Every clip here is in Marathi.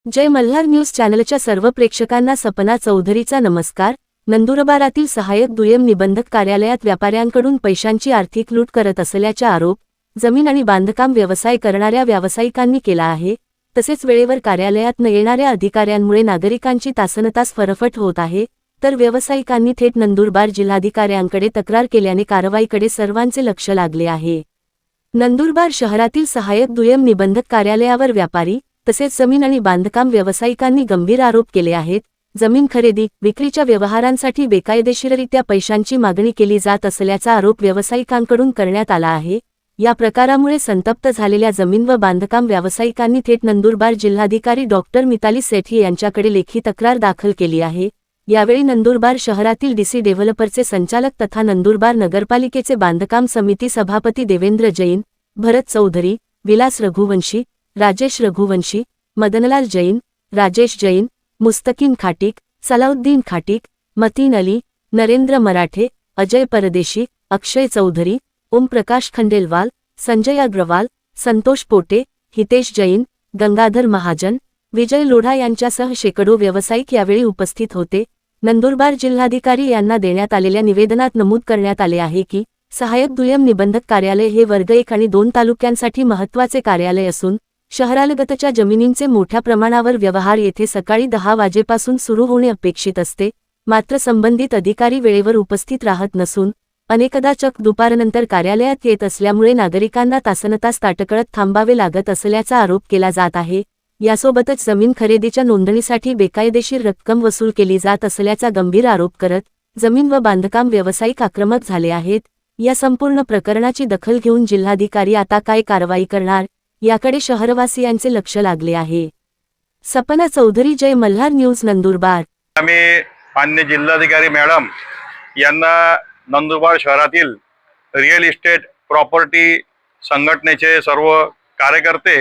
जय मल्हार न्यूज चॅनलच्या सर्व प्रेक्षकांना सपना चौधरीचा नमस्कार। नंदुरबारातील सहाय्यक दुय्यम निबंधक कार्यालयात व्यापाऱ्यांकडून पैशांची आर्थिक लूट करत असल्याचा आरोप जमीन आणि बांधकाम व्यवसाय करणाऱ्या व्यावसायिकांनी केला आहे। तसेच वेळेवर कार्यालयात न येणाऱ्या अधिकाऱ्यांमुळे नागरिकांची तासनतास फरफट होत आहे, तर व्यावसायिकांनी थेट नंदुरबार जिल्हाधिकाऱ्यांकडे तक्रार केल्याने कारवाईकडे सर्वांचे लक्ष लागले आहे। नंदुरबार शहरातील सहाय्यक दुय्यम निबंधक कार्यालयावर व्यापारी तसेच जमीन आणि बांधकाम व्यावसायिकांनी गंभीर आरोप केले आहेत। जमीन खरेदी विक्रीच्या व्यवहारांसाठी बेकायदेशीररित्या पैशांची मागणी केली जात असल्याचा आरोप व्यावसायिकांकडून करण्यात आला आहे। या प्रकारामुळे संतप्त झालेल्या जमीन व बांधकाम व्यावसायिकांनी थेट नंदुरबार जिल्हाधिकारी डॉक्टर मिताली सेठी यांच्याकडे लेखी तक्रार दाखल केली आहे। यावेळी नंदुरबार शहरातील डीसी डेव्हलपरचे संचालक तथा नंदुरबार नगरपालिकेचे बांधकाम समिती सभापती देवेंद्र जैन, भरत चौधरी, विलास रघुवंशी, राजेश रघुवंशी, मदनलाल जैन, राजेश जैन, मुस्तकीन खाटिक, सलाउद्दीन खाटिक, मतीन अली, नरेंद्र मराठे, अजय परदेशी, अक्षय चौधरी, ओम प्रकाश खंडेलवाल, संजय अग्रवाल, संतोष पोटे, हितेश जैन, गंगाधर महाजन, विजय लोढा यांच्यासह शेकडो व्यावसायिक यावेळी उपस्थित होते। नंदुरबार जिल्हाधिकारी यांना देण्यात आलेल्या निवेदनात नमूद करण्यात आले आहे की सहाय्यक दुय्यम निबंधक कार्यालय हे वर्ग 1 आणि 2 तालुक्यांसाठी महत्त्वाचे कार्यालय असून शहरालगतच्या जमिनींचे मोठ्या प्रमाणावर व्यवहार येथे सकाळी 10 वाजेपासून सुरू होणे अपेक्षित असते, मात्र संबंधित अधिकारी वेळेवर उपस्थित राहत नसून अनेकदा चक्क दुपारनंतर कार्यालयात येत असल्यामुळे नागरिकांना तासनतास ताटकळत थांबावे लागत असल्याचा आरोप केला जात आहे। यासोबतच जमीन खरेदीच्या नोंदणीसाठी बेकायदेशीर रक्कम वसूल केली जात असल्याचा गंभीर आरोप करत जमीन व बांधकाम व्यावसायिक आक्रमक झाले आहेत। या संपूर्ण प्रकरणाची दखल घेऊन जिल्हाधिकारी आता काय कारवाई करणार याकडे शहरवासियांचे लक्ष लागले आहे। सपना चौधरी, जय मल्हार न्यूज, नंदुरबार। आम्ही माननीय जिल्हाधिकारी मॅडम यांना नंदुरबार शहरातील रिअल इस्टेट प्रॉपर्टी संघटनेचे सर्व कार्यकर्ते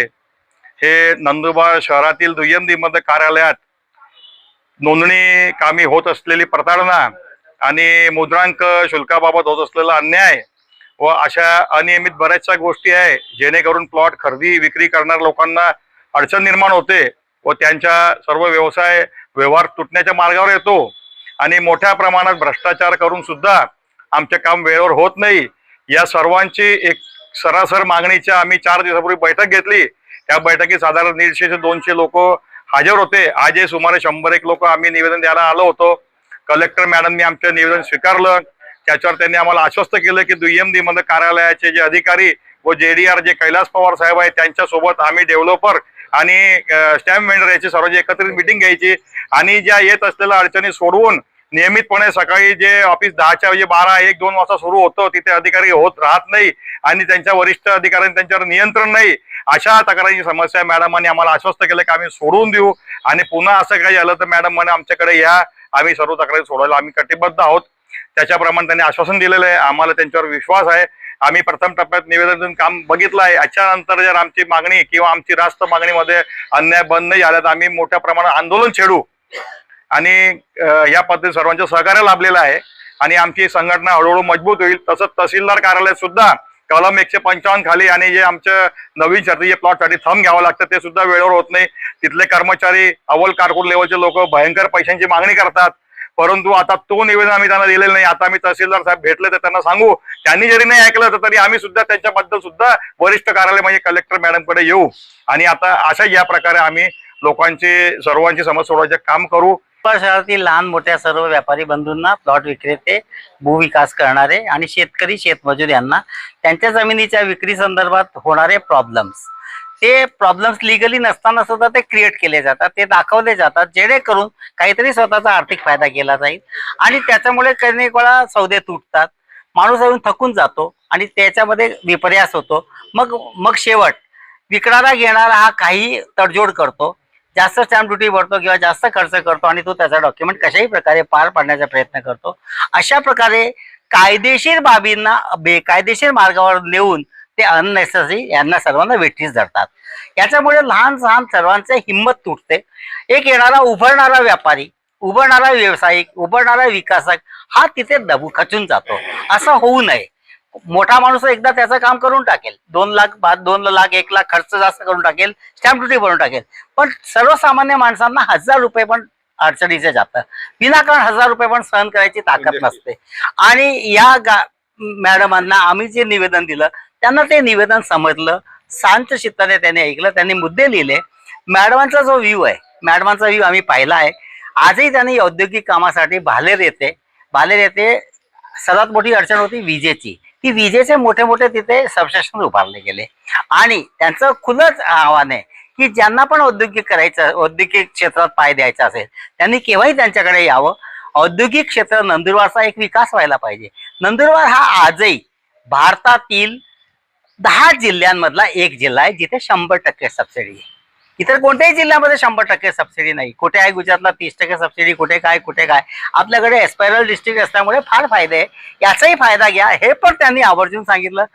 हे नंदुरबार शहरातील दुय्यम निबंधक कार्यालयात नोंदणी कामी होत असलेली प्रताडणा आणि मुद्रांक शुल्काबाबत होत असलेला अन्याय व अशा अनियमित बऱ्याचशा गोष्टी आहे, जेणेकरून प्लॉट खरेदी विक्री करणाऱ्या लोकांना अडचण निर्माण होते व त्यांच्या सर्व व्यवहार तुटण्याच्या मार्गावर येतो आणि मोठ्या प्रमाणात भ्रष्टाचार करून सुद्धा आमचे काम वेळेवर होत नाही। या सर्वांची एक सरासर मागणीच्या आम्ही 4 दिवसापूर्वी बैठक घेतली। त्या बैठकीत साधारण 150 ते 200 लोक हजर होते। आज सुमारे 100 लोक आम्ही निवेदन द्यायला आलो होतो। कलेक्टर मॅडमनी आमचं निवेदन स्वीकारलं। त्याच्यावर त्यांनी आम्हाला आश्वस्त केलं की दुय्यम निबंधक कार्यालयाचे जे अधिकारी व JDR जे कैलास पवार साहेब आहेत त्यांच्यासोबत आम्ही डेव्हलपर आणि स्टॅम्प वेंडर याची सर्व एकत्रित मीटिंग घ्यायची आणि ज्या येत असलेल्या अडचणी सोडवून नियमितपणे सकाळी जे ऑफिस 10च्या 12, 1, 2 वाजता सुरू होतं तिथे अधिकारी होत राहत नाही आणि त्यांच्या वरिष्ठ अधिकाऱ्यांनी त्यांच्यावर नियंत्रण नाही। अशा तक्रारीची समस्या मॅडमांनी आम्हाला आश्वस्त केलं की आम्ही सोडवून देऊ आणि पुन्हा असं काही झालं तर मॅडम म्हणे आमच्याकडे या, आम्ही सर्व तक्रारी सोडवायला आम्ही कटिबद्ध आहोत। त्याच्याप्रमाणे त्यांनी आश्वासन दिलेलं आहे। आम्हाला त्यांच्यावर विश्वास आहे। आम्ही प्रथम टप्प्यात निवेदन देऊन काम बघितलं आहे। याच्यानंतर जर आमची मागणी किंवा आमची रास्त मागणीमध्ये अन्याय बंद नाही झाला तर आम्ही मोठ्या प्रमाणात आंदोलन छेडू आणि या पद्धतीने सर्वांचं सहकार्य लाभलेलं आहे आणि आमची संघटना हळूहळू मजबूत होईल। तसंच तहसीलदार कार्यालयात सुद्धा कलम 155 खाली आणि जे आमच्या नवीन शर्तीचे प्लॉटसाठी थंब घ्यावं लागतं ते सुद्धा वेळेवर होत नाही। तिथले कर्मचारी अव्वल कारकून लेवलचे लोक भयंकर पैशांची मागणी करतात, परंतु आता तो निवेदन आम्ही त्यांना दिलेलं नाही। आता आम्ही तहसीलदार साहेब भेटले तर त्यांना सांगू, त्यांनी जरी नाही ऐकलं तरी आम्ही सुद्धा त्यांच्याबद्दल सुद्धा वरिष्ठ कार्यालय म्हणजे कलेक्टर मॅडमकडे येऊ आणि आता अशा या प्रकारे आम्ही लोकांची सर्वांची समस्या सोडवायचे काम करू। शहरातील लहान मोठ्या सर्व व्यापारी बंधूंना, प्लॉट विक्रेते, भूविकास करणारे आणि शेतकरी शेतमजूर यांना त्यांच्या जमिनीच्या विक्री संदर्भात होणारे प्रॉब्लेम्स लिगली नसताना सुद्धा ते क्रिएट केले जातात, ते दाखवले जातात जेणेकरून काहीतरी स्वतःचा आर्थिक फायदा केला जाईल आणि त्याच्यामुळे अनेक वेळा सौदे तुटतात, माणूस येऊन थकून जातो आणि त्याच्यामध्ये विपर्यास होतो। मग शेवट विकणारा घेणारा हा काही तडजोड करतो, जास्त स्टॅम्प ड्युटी भरतो किंवा जास्त खर्च करतो आणि तो त्याचा डॉक्युमेंट कशाही प्रकारे पार पाडण्याचा प्रयत्न करतो। अशा प्रकारे कायदेशीर बाबींना बेकायदेशीर मार्गावर नेऊन ते अननेसेसरी यांना सर्वांना वेठीस धरतात। याच्यामुळे लहान सहान सर्वांचे हिंमत तुटते। एक येणारा उभरणारा व्यापारी, उभरणारा व्यावसायिक, उभरणारा विकासक हा तिथे खचून जातो। असं होऊ नये। मोठा माणूस एकदा त्याचं काम करून टाकेल, 2 लाख 2 लाख 1 लाख खर्च जास्त करून टाकेल, स्टॅम्प ड्युटी भरून टाकेल. पण सर्वसामान्य माणसांना 1000 रुपये पण अडचणीचे जातं. विनाकारण 1000 रुपये पण सहन करायची ताकद नसते. आणि या मॅडमांना आम्ही जे निवेदन दिलं त्यांना ते निवेदन समजलं, शांत चित्ताने त्यांनी ऐकलं, त्यांनी मुद्दे लिहिले. मॅडमांचा जो व्ह्यू आहे, मॅडमांचा व्ह्यू आम्ही पाहिला आहे. आजही त्यांनी औद्योगिक कामासाठी बाहेर येते सर्वात मोठी अडचण होती विजेची. ती विजेचे मोठे मोठे तिथे सबस्टेशन उभारले गेले. आणि त्यांचं खुलंच आव्हान आहे की ज्यांना पण औद्योगिक क्षेत्रात पाय द्यायचा असेल त्यांनी केव्हाही त्यांच्याकडे यावं. औद्योगिक क्षेत्र नंदुरबारचा एक विकास व्हायला पाहिजे. नंदुरबार हा आजही भारतातील 10 जिल्ह्यांमधला एक जिल्हा आहे जिथे 100% सबसिडी आहे. इतर कोणत्याही जिल्ह्यामध्ये 100% सबसिडी नाही. कुठे आहे गुजरातला 30% सबसिडी, कुठे काय. आपल्याकडे एस्पायरल डिस्ट्रिक्ट असल्यामुळे फार फायदे आहे. याचाही फायदा घ्या हे पण त्यांनी आवर्जून सांगितलं.